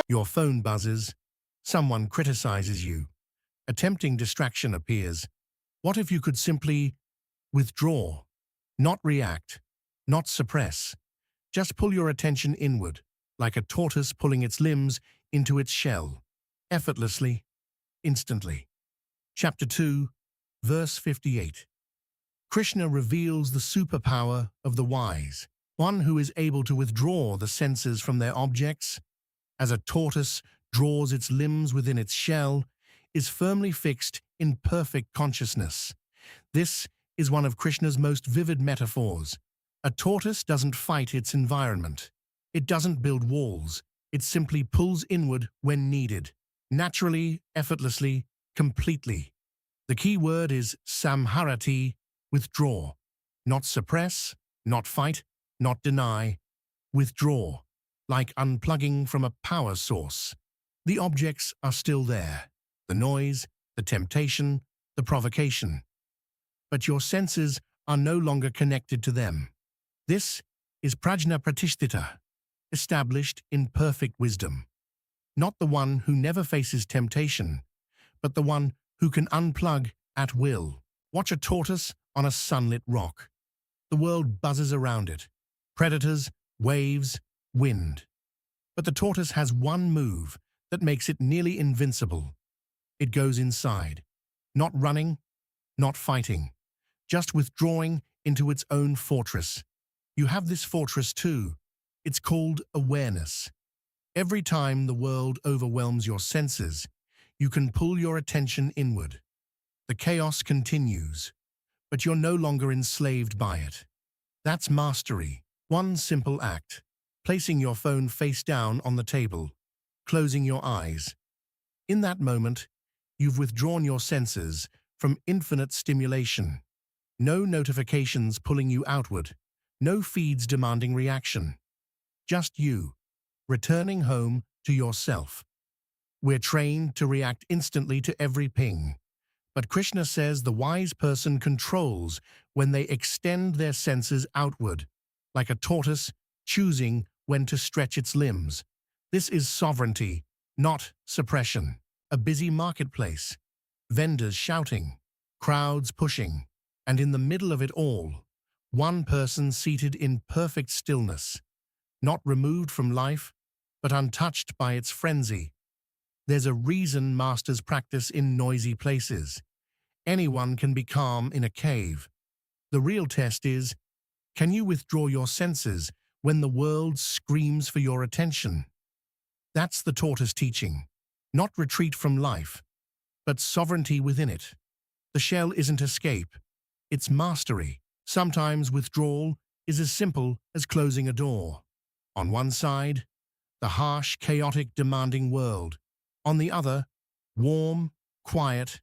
Your phone buzzes. Someone criticizes you. A tempting distraction appears. What if you could simply withdraw, not react, not suppress? Just pull your attention inward, like a tortoise pulling its limbs into its shell, effortlessly, instantly. Chapter 2, verse 58. Krishna reveals the superpower of the wise, one who is able to withdraw the senses from their objects, as a tortoise draws its limbs within its shell, is firmly fixed in perfect consciousness. This is one of Krishna's most vivid metaphors. A tortoise doesn't fight its environment. It doesn't build walls. It simply pulls inward when needed, naturally, effortlessly, completely. The key word is samharati, withdraw. Not suppress, not fight, not deny. Withdraw, like unplugging from a power source. The objects are still there. The noise, the temptation, the provocation. But your senses are no longer connected to them. This is prajna pratisthita, established in perfect wisdom. Not the one who never faces temptation, but the one who can unplug at will. Watch a tortoise on a sunlit rock. The world buzzes around it. Predators, waves, wind. But the tortoise has one move that makes it nearly invincible. It goes inside, not running, not fighting, just withdrawing into its own fortress. You have this fortress too. It's called awareness. Every time the world overwhelms your senses, you can pull your attention inward. The chaos continues, but you're no longer enslaved by it. That's mastery. One simple act, placing your phone face down on the table, closing your eyes. In that moment, you've withdrawn your senses from infinite stimulation. No notifications pulling you outward, no feeds demanding reaction. Just you, returning home to yourself. We're trained to react instantly to every ping. But Krishna says the wise person controls when they extend their senses outward, like a tortoise choosing when to stretch its limbs. This is sovereignty, not suppression. A busy marketplace, vendors shouting, crowds pushing, and in the middle of it all, one person seated in perfect stillness, not removed from life, but untouched by its frenzy. There's a reason masters practice in noisy places. Anyone can be calm in a cave. The real test is, can you withdraw your senses when the world screams for your attention? That's the tortoise teaching. Not retreat from life, but sovereignty within it. The shell isn't escape, it's mastery. Sometimes withdrawal is as simple as closing a door. On one side, the harsh, chaotic, demanding world. On the other, warm, quiet,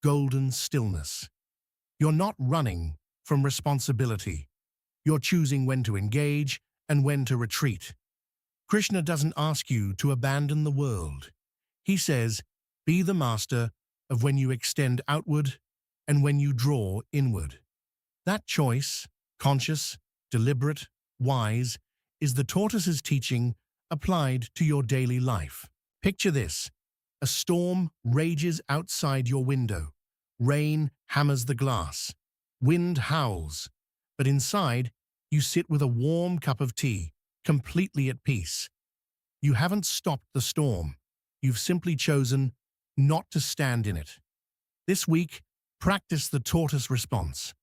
golden stillness. You're not running from responsibility. You're choosing when to engage and when to retreat. Krishna doesn't ask you to abandon the world. He says, be the master of when you extend outward and when you draw inward. That choice, conscious, deliberate, wise, is the tortoise's teaching applied to your daily life. Picture this. A storm rages outside your window. Rain hammers the glass. Wind howls. But inside, you sit with a warm cup of tea, completely at peace. You haven't stopped the storm. You've simply chosen not to stand in it. This week, practice the tortoise response.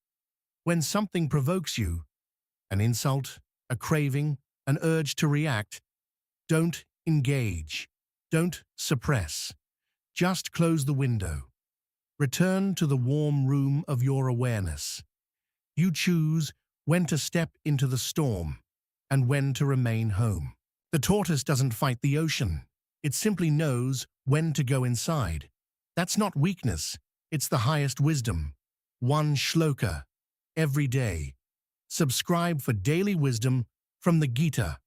When something provokes you, an insult, a craving, an urge to react, don't engage. Don't suppress. Just close the window. Return to the warm room of your awareness. You choose when to step into the storm and when to remain home. The tortoise doesn't fight the ocean. It simply knows when to go inside. That's not weakness. It's the highest wisdom. One shloka every day. Subscribe for daily wisdom from the Gita.